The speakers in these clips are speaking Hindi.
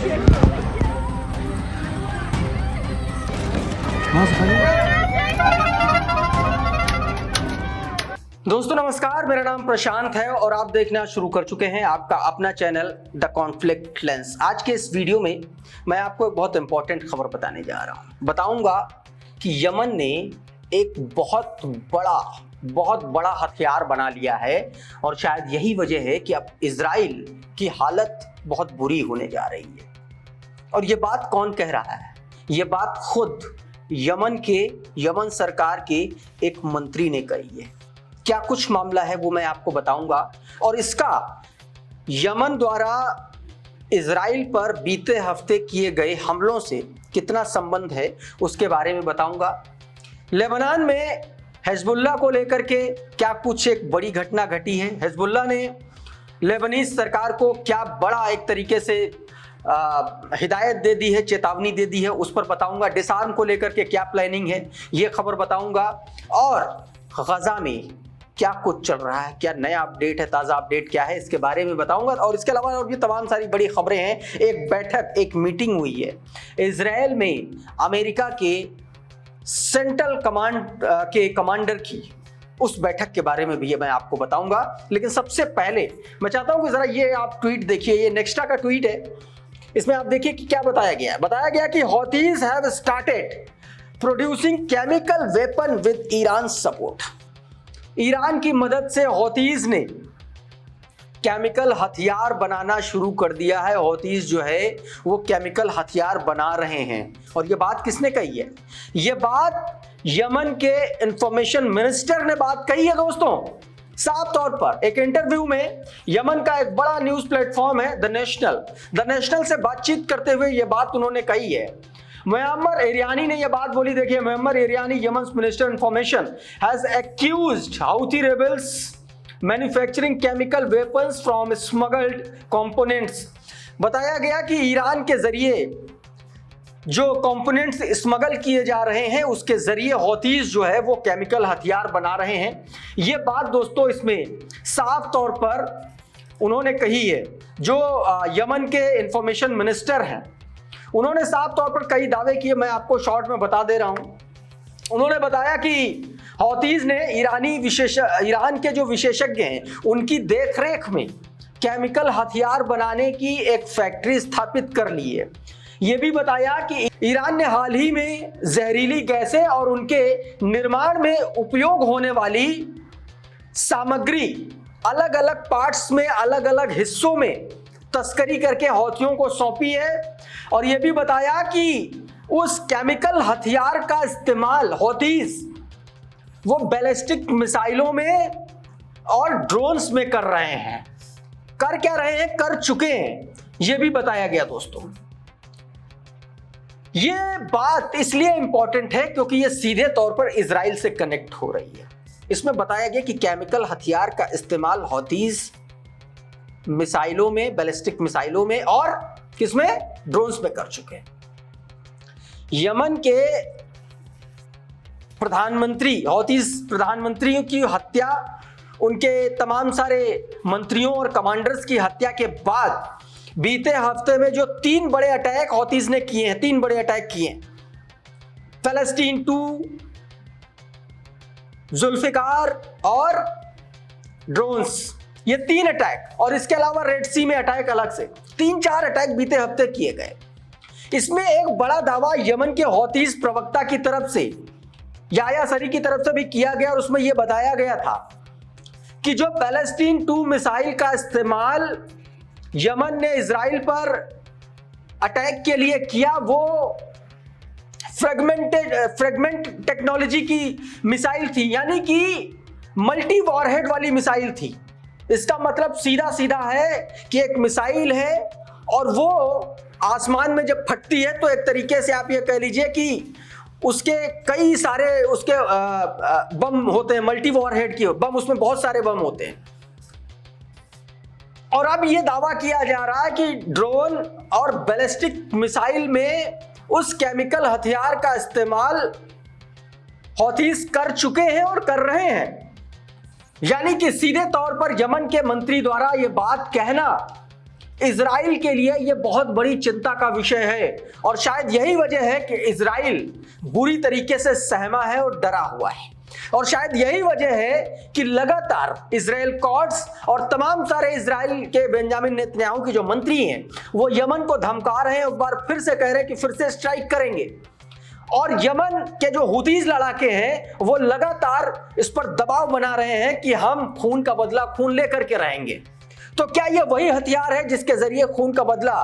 दोस्तों नमस्कार, मेरा नाम प्रशांत है और आप देखना शुरू कर चुके हैं आपका अपना चैनल द कॉन्फ्लिक्ट लेंस। आज के इस वीडियो में मैं आपको एक बहुत इंपॉर्टेंट खबर बताने जा रहा हूं। बताऊंगा कि यमन ने एक बहुत बड़ा हथियार बना लिया है और शायद यही वजह है कि अब इजराइल की हालत बहुत बुरी होने जा रही है। और ये बात कौन कह रहा है? ये बात खुद यमन सरकार के एक मंत्री ने कही है। क्या कुछ मामला है वो मैं आपको बताऊंगा और इसका यमन द्वारा इजराइल पर बीते हफ्ते किए गए हमलों से कितना संबंध है उसके बारे में बताऊंगा। लेबनान में हिजबुल्लाह को लेकर के क्या कुछ एक बड़ी घटना घटी है, हिजबुल्लाह ने लेबनीज सरकार को क्या बड़ा एक तरीके से हिदायत दे दी है, चेतावनी दे दी है, उस पर बताऊंगा। डिसआर्म को लेकर के क्या प्लानिंग है ये खबर बताऊंगा और गजा में क्या कुछ चल रहा है, क्या नया अपडेट है, ताज़ा अपडेट क्या है इसके बारे में बताऊंगा। और इसके अलावा और भी तमाम सारी बड़ी खबरें हैं। एक मीटिंग हुई है इजराइल में अमेरिका के सेंट्रल कमांड के कमांडर की, उस बैठक के बारे में भी मैं आपको बताऊंगा। लेकिन सबसे पहले मैं चाहता हूं कि जरा ये आप ट्वीट देखिए, ये नेक्स्टा का ट्वीट है। इसमें आप देखिए कि क्या बताया गया है। बताया गया कि Houthis have started producing chemical weapon with Iran support. Iran की मदद से हौतीज ने केमिकल हथियार बनाना शुरू कर दिया है। हौतीज जो है वो केमिकल हथियार बना रहे हैं। और ये बात किसने कही है? ये बात यमन के इंफॉर्मेशन मिनिस्टर ने बात कही है दोस्तों, साफ तौर पर। एक इंटरव्यू में यमन का एक बड़ा न्यूज प्लेटफॉर्म है द नेशनल से बातचीत करते हुए ये बात उन्होंने कही है। मुअम्मर एरियानी ने यह बात बोली। देखिए, Muammar Eryani, Yemen minister information, has accused Houthi rebels manufacturing chemical weapons from smuggled components. बताया गया कि ईरान के जरिए जो कंपोनेंट्स स्मगल किए जा रहे हैं उसके जरिए हौतीज जो है वो केमिकल हथियार बना रहे हैं। ये बात दोस्तों इसमें साफ तौर पर उन्होंने कही है। जो यमन के इंफॉर्मेशन मिनिस्टर हैं उन्होंने साफ तौर पर कई दावे किए, मैं आपको शॉर्ट में बता दे रहा हूं। उन्होंने बताया कि हौतीज ने ईरान के जो विशेषज्ञ हैं उनकी देखरेख में केमिकल हथियार बनाने की एक फैक्ट्री स्थापित कर ली है। यह भी बताया कि ईरान ने हाल ही में जहरीली गैसें और उनके निर्माण में उपयोग होने वाली सामग्री अलग अलग पार्ट्स में, अलग अलग हिस्सों में तस्करी करके हौथियों को सौंपी है। और यह भी बताया कि उस केमिकल हथियार का इस्तेमाल हौतीज वो बैलिस्टिक मिसाइलों में और ड्रोन्स में कर रहे हैं। कर क्या रहे हैं? कर चुके हैं। यह भी बताया गया दोस्तों। यह बात इसलिए इंपॉर्टेंट है क्योंकि यह सीधे तौर पर इजराइल से कनेक्ट हो रही है। इसमें बताया गया कि केमिकल हथियार का इस्तेमाल हौतीज मिसाइलों में, बैलिस्टिक मिसाइलों में और किसमें? ड्रोन्स में कर चुके हैं। यमन के प्रधानमंत्री, हौतीज प्रधानमंत्रियों की हत्या, उनके तमाम सारे मंत्रियों और कमांडर्स की हत्या के बाद बीते हफ्ते में जो 3 बड़े अटैक हौतीज ने किए हैं, 3 बड़े अटैक किए हैं, फलस्तीन 2, जुल्फिकार और ड्रोन्स, ये 3 अटैक, और इसके अलावा रेड सी में अटैक अलग से 3-4 अटैक बीते हफ्ते किए गए। इसमें एक बड़ा दावा यमन के हौतीज प्रवक्ता की तरफ से, याह्या सरी की तरफ से भी किया गया और उसमें यह बताया गया था कि जो फलस्तीन 2 मिसाइल का इस्तेमाल यमन ने इजराइल पर अटैक के लिए किया वो फ्रेगमेंट टेक्नोलॉजी की मिसाइल थी, यानी कि मल्टी वॉरहेड वाली मिसाइल थी। इसका मतलब सीधा सीधा है कि एक मिसाइल है और वो आसमान में जब फटती है तो एक तरीके से आप ये कह लीजिए कि उसके कई सारे उसके बम होते हैं, मल्टी वॉरहेड की बम, उसमें बहुत सारे बम होते हैं। और अब ये दावा किया जा रहा है कि ड्रोन और बैलिस्टिक मिसाइल में उस केमिकल हथियार का इस्तेमाल हौतीस कर चुके हैं और कर रहे हैं। यानी कि सीधे तौर पर यमन के मंत्री द्वारा यह बात कहना इजराइल के लिए यह बहुत बड़ी चिंता का विषय है और शायद यही वजह है कि इजराइल बुरी तरीके से सहमा है और डरा हुआ है। और शायद यही वजह है कि लगातार इजराइल कोर्ट्स और तमाम सारे इजराइल के बेंजामिन नेतन्याहू के जो मंत्री हैं वो यमन को धमका रहे हैं, एक बार फिर से कह रहे हैं कि फिर से स्ट्राइक करेंगे। और यमन के जो हुतीज लड़ाके हैं वो लगातार इस पर दबाव बना रहे हैं कि हम खून का बदला खून लेकर के रहेंगे। तो क्या ये वही हथियार है जिसके जरिए खून का बदला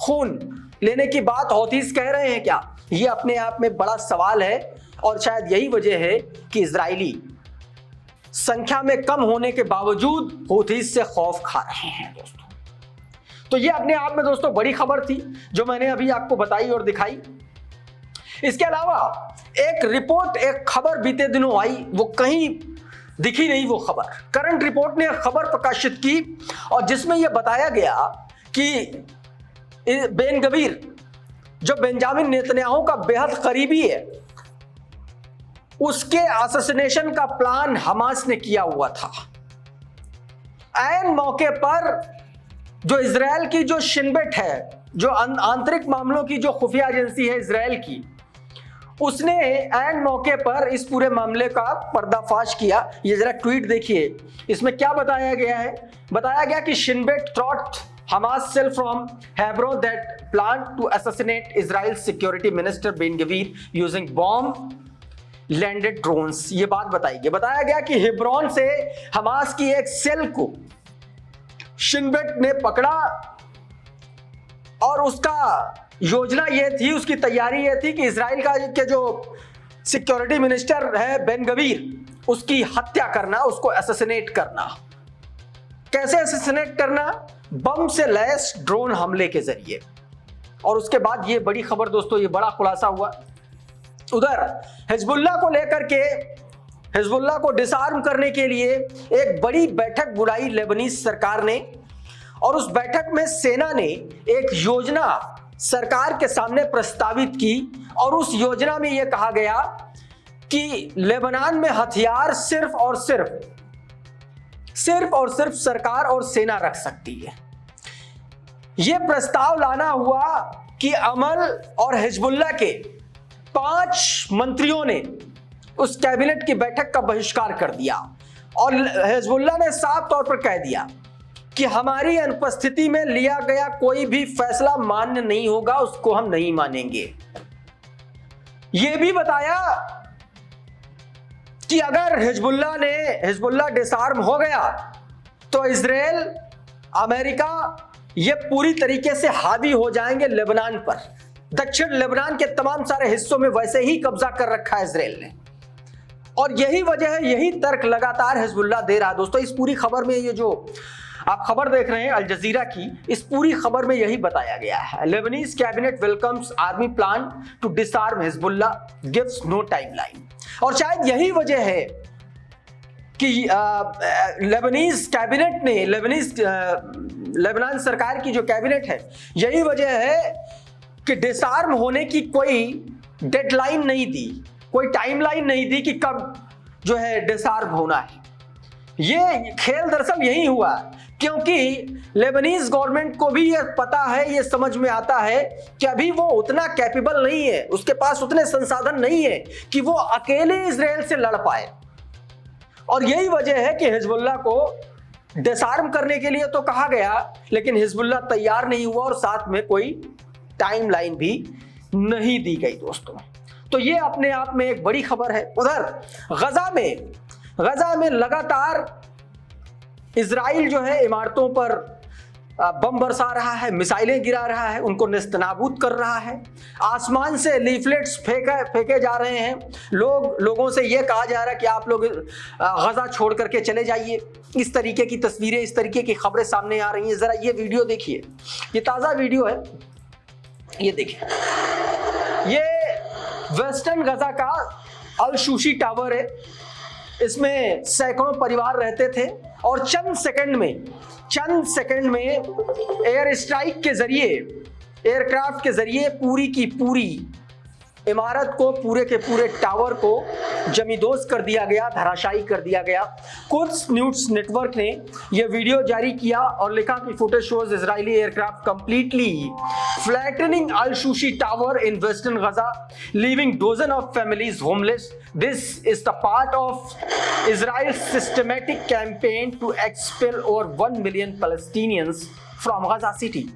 खून लेने की बात हौतीस कह रहे हैं क्या? ये अपने आप में बड़ा सवाल है और शायद यही वजह है कि इजरायली संख्या में कम होने के बावजूद हौतीस से खौफ खा रहे हैं दोस्तों। तो ये अपने आप में दोस्तों बड़ी खबर थी जो मैंने अभी आपको बताई और दिखाई। इसके अलावा एक रिपोर्ट, एक खबर बीते दिनों आई, वो कहीं दिखी नहीं। वो खबर करंट रिपोर्ट ने एक खबर प्रकाशित की और जिसमें यह बताया गया कि बेन गवीर जो बेंजामिन नेतन्याहू का बेहद करीबी है, उसके असैसिनेशन का प्लान हमास ने किया हुआ था। ऐन मौके पर जो इजराइल की जो शिन बेट है, जो आंतरिक मामलों की जो खुफिया एजेंसी है इजराइल की, उसने ऐन मौके पर इस पूरे मामले का पर्दाफाश किया। ये जरा ट्वीट देखिए, इसमें क्या बताया गया है। बताया गया कि Shin Bet throat Hamas cell from Hebron that planned to assassinate Israel's security minister Ben Gvir using bomb-landed drones। ये बात बताई गई। बताया गया कि हेब्रोन से हमास की एक सेल को शिन बेट ने पकड़ा और उसका योजना ये थी, उसकी तैयारी ये थी कि इजराइल का के जो सिक्योरिटी मिनिस्टर है बेन गवीर, उसकी हत्या करना, उसको असैसिनेट करना। कैसे असैसिनेट करना? बम से लैस ड्रोन हमले के जरिए। और उसके बाद ये बड़ी खबर दोस्तों, ये बड़ा खुलासा हुआ। उधर हिजबुल्लाह को लेकर के, हिजबुल्लाह को डिसआर्म करने के लिए एक बड़ी बैठक बुलाई लेबनीज सरकार ने और उस बैठक में सेना ने एक योजना सरकार के सामने प्रस्तावित की और उस योजना में यह कहा गया कि लेबनान में हथियार सिर्फ और सिर्फ सरकार और सेना रख सकती है। यह प्रस्ताव लाना हुआ कि अमल और हिजबुल्लाह के 5 मंत्रियों ने उस कैबिनेट की बैठक का बहिष्कार कर दिया और हिजबुल्लाह ने साफ तौर पर कह दिया कि हमारी अनुपस्थिति में लिया गया कोई भी फैसला मान्य नहीं होगा, उसको हम नहीं मानेंगे। यह भी बताया कि अगर हिजबुल्लाह डिसआर्म हो गया तो इजराइल, अमेरिका ये पूरी तरीके से हावी हो जाएंगे लेबनान पर। दक्षिण लेबनान के तमाम सारे हिस्सों में वैसे ही कब्जा कर रखा है इजराइल ने और यही वजह है, यही तर्क लगातार हिजबुल्लाह दे रहा है। दोस्तों इस पूरी खबर में, ये जो आप खबर देख रहे हैं अल जजीरा की, इस पूरी खबर में यही बताया गया है। Lebanese cabinet welcomes army plan to disarm Hezbollah, gives no timeline. और शायद यही वजह है कि लेबनीज कैबिनेट ने, लेबनान सरकार की जो कैबिनेट है, यही वजह है कि डिसआर्म होने की कोई डेडलाइन नहीं दी, कोई टाइमलाइन नहीं दी कि कब जो है डिसआर्म होना है। ये खेल दरअसल यही हुआ क्योंकि लेबनीज गवर्नमेंट को भी ये पता है, ये समझ में आता है कि अभी वो उतना कैपेबल नहीं है, उसके पास उतने संसाधन नहीं है कि वो अकेले इजराइल से लड़ पाए। और यही वजह है कि हिजबुल्लाह को डिसआर्म करने के लिए तो कहा गया, लेकिन हिजबुल्लाह तैयार नहीं हुआ और साथ में कोई टाइमलाइन भी नहीं दी गई दोस्तों। तो ये अपने आप में एक बड़ी खबर है। उधर गजा में लगातार इजराइल जो है इमारतों पर बम बरसा रहा है, मिसाइलें गिरा रहा है, उनको नेस्तनाबूद कर रहा है। आसमान से लीफलेट्स फेंके जा रहे हैं। लोगों से यह कहा जा रहा है कि आप लोग गजा छोड़ करके चले जाइए। इस तरीके की तस्वीरें, इस तरीके की खबरें सामने आ रही हैं। जरा ये वीडियो देखिए, ये ताज़ा वीडियो है, ये देखिए। ये वेस्टर्न गजा का अल शूशी टावर है। इसमें सैकड़ों परिवार रहते थे और चंद सेकंड में एयर स्ट्राइक के जरिए, एयरक्राफ्ट के जरिए पूरी की पूरी इमारत को, पूरे के पूरे टावर को जमींदोज कर दिया गया, धराशायी कर दिया गया। कुछ न्यूज़ नेटवर्क ने यह वीडियो जारी किया और लिखा कि footage shows Israeli aircraft completely flattening al Shushi tower in western Gaza, leaving dozen of families homeless. This is the part of Israel systematic campaign to expel over 1 million Palestinians from Gaza City.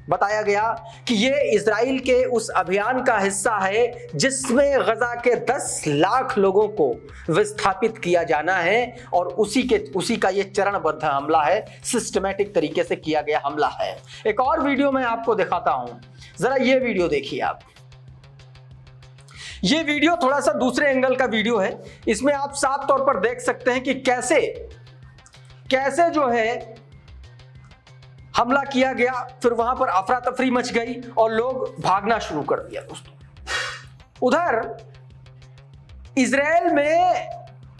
बताया गया कि ये इजराइल के उस अभियान का हिस्सा है जिसमें गजा के 10 लाख लोगों को विस्थापित किया जाना है और उसी का ये चरणबद्ध हमला है, सिस्टमैटिक तरीके से किया गया हमला है। एक और वीडियो मैं आपको दिखाता हूं, जरा ये वीडियो देखिए आप। ये वीडियो थोड़ा सा दूसरे एंगल का वीडियो है। इसमें आप साफ तौर पर देख सकते हैं कि कैसे जो है हमला किया गया, फिर वहां पर अफरा तफरी मच गई और लोग भागना शुरू कर दिया। दोस्तों उधर इजराइल में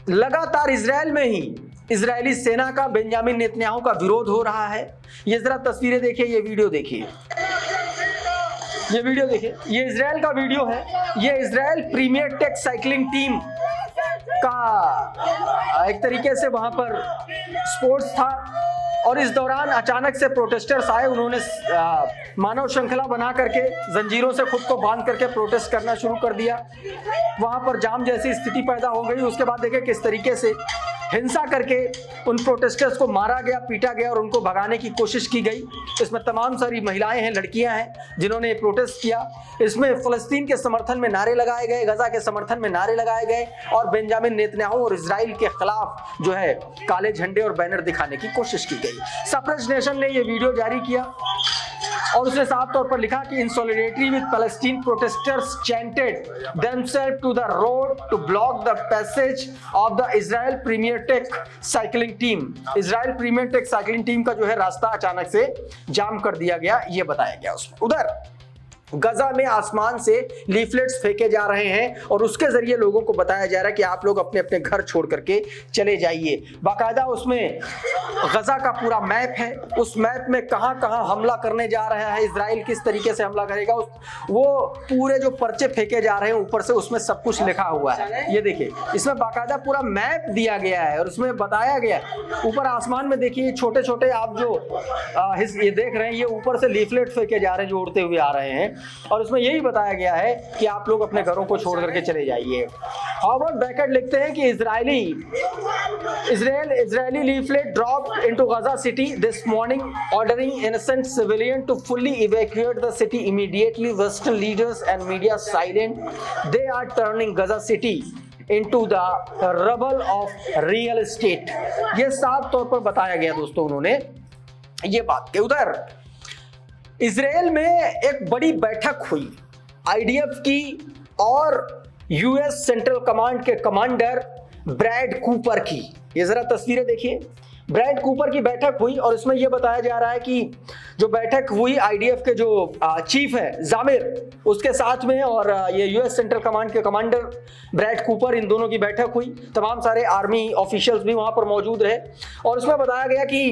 लगातार इजराइल में ही इजरायली सेना का बेंजामिन नेतन्याहू का विरोध हो रहा है। ये जरा तस्वीरें देखिए, ये वीडियो देखिए, ये वीडियो देखिए, ये इजराइल का वीडियो है। ये Israel Premier Tech cycling team का एक तरीके से वहां पर स्पोर्ट्स था और इस दौरान अचानक से प्रोटेस्टर्स आए। उन्होंने मानव श्रृंखला बना करके जंजीरों से खुद को बांध करके प्रोटेस्ट करना शुरू कर दिया। वहां पर जाम जैसी स्थिति पैदा हो गई। उसके बाद देखिए किस तरीके से हिंसा करके उन प्रोटेस्टर्स को मारा गया, पीटा गया और उनको भगाने की कोशिश की गई। इसमें तमाम सारी महिलाएं हैं, लड़कियां हैं जिन्होंने प्रोटेस्ट किया। इसमें फलस्तीन के समर्थन में नारे लगाए गए, गजा के समर्थन में नारे लगाए गए और बेंजामिन नेतन्याहू और इजराइल के खिलाफ जो है काले झंडे और बैनर दिखाने की कोशिश की गई। सफरेज नेशन ने यह वीडियो जारी किया और उसने साफ तौर पर लिखा कि in solidarity with Palestine protesters chanted themselves to the road to block the passage of the Israel Premier Tech cycling team. Israel Premier Tech cycling team का जो है रास्ता अचानक से जाम कर दिया गया, ये बताया गया उसमें। उधर गजा में आसमान से लीफलेट्स फेंके जा रहे हैं और उसके जरिए लोगों को बताया जा रहा है कि आप लोग अपने अपने घर छोड़ करके चले जाइए। बाकायदा उसमें गजा का पूरा मैप है। उस मैप में कहां कहां हमला करने जा रहा है इजराइल, किस तरीके से हमला करेगा, वो पूरे जो पर्चे फेंके जा रहे हैं ऊपर से, उसमें सब कुछ लिखा हुआ है। ये देखिए, इसमें बाकायदा पूरा मैप दिया गया है और उसमें बताया गया है। ऊपर आसमान में देखिए छोटे छोटे आप जो ये देख रहे हैं, ये ऊपर से लीफलेट फेंके जा रहे हैं जो उड़ते हुए आ रहे हैं और उसमें यही बताया गया है कि आप लोग अपने घरों को छोड़ करके चले जाइए। हार्वर्ड बैकेट लिखते हैं कि Israeli leaflet drop into Gaza City this morning ordering innocent civilian to fully evacuate the city immediately. Western leaders and media silent, they are turning Gaza City into the rubble of real estate। ये साफ तौर पर बताया गया दोस्तों उन्होंने ये बात के। उधर इजराइल में एक बड़ी बैठक हुई आईडीएफ की और यूएस सेंट्रल कमांड के कमांडर ब्रैड कूपर की। ये जरा तस्वीरें देखिए, ब्रैड कूपर की बैठक हुई और इसमें यह बताया जा रहा है कि जो बैठक हुई आईडीएफ के जो चीफ है जामिर, उसके साथ में, और ये यूएस सेंट्रल कमांड के कमांडर ब्रैड कूपर, इन दोनों की बैठक हुई। तमाम सारे आर्मी ऑफिशियल्स भी वहां पर मौजूद रहे और उसमें बताया गया कि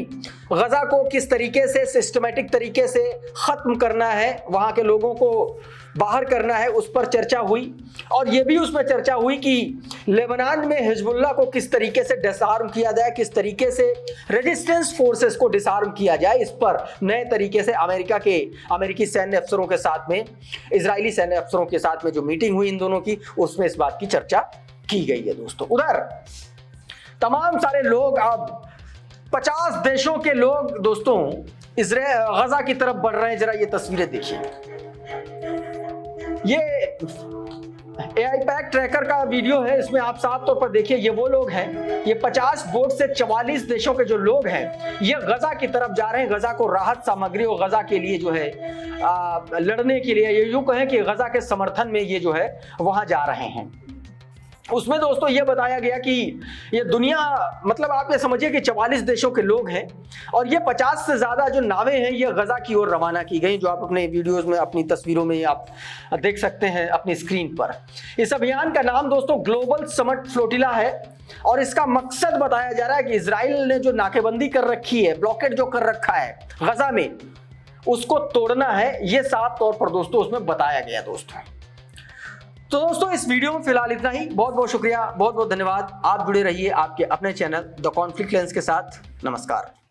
गजा को किस तरीके से सिस्टमैटिक तरीके से खत्म करना है, वहां के लोगों को बाहर करना है, उस पर चर्चा हुई। और यह भी उसमें चर्चा हुई कि लेबनान में हिजबुल्लाह को किस तरीके से डिसआर्म किया जाए, किस तरीके से रेजिस्टेंस फोर्सेस को डिसआर्म किया जाए। इस पर नए तरीके से अमेरिकी सैन्य अफसरों के साथ में, इजरायली सैन्य अफसरों के साथ में जो मीटिंग हुई इन दोनों की, उसमें इस बात की चर्चा की गई है दोस्तों। उधर तमाम सारे लोग, अब 50 देशों के लोग दोस्तों गजा की तरफ बढ़ रहे हैं। जरा ये तस्वीरें देखिए, ये AI पैक ट्रैकर का वीडियो है। इसमें आप साफ तौर पर देखिए, ये वो लोग हैं, ये 50 बोट से 44 देशों के जो लोग हैं, ये गजा की तरफ जा रहे हैं। गजा को राहत सामग्री और गजा के लिए जो है लड़ने के लिए, ये यूं कहें कि गजा के समर्थन में ये जो है वहां जा रहे हैं। उसमें दोस्तों ये बताया गया कि ये दुनिया, मतलब आप ये समझिए कि 44 देशों के लोग हैं और ये 50 से ज्यादा जो नावें हैं ये गजा की ओर रवाना की गई, जो आप अपने वीडियोस में, अपनी तस्वीरों में आप देख सकते हैं अपनी स्क्रीन पर। इस अभियान का नाम दोस्तों ग्लोबल समट फ्लोटिला है और इसका मकसद बताया जा रहा है कि इजराइल ने जो नाकेबंदी कर रखी है, ब्लॉकेट जो कर रखा है गजा में, उसको तोड़ना है। ये साफ तौर पर दोस्तों उसमें बताया गया दोस्तों। तो दोस्तों इस वीडियो में फिलहाल इतना ही। बहुत बहुत शुक्रिया, बहुत बहुत धन्यवाद। आप जुड़े रहिए आपके अपने चैनल द कॉन्फ्लिक्ट लेंस के साथ। नमस्कार।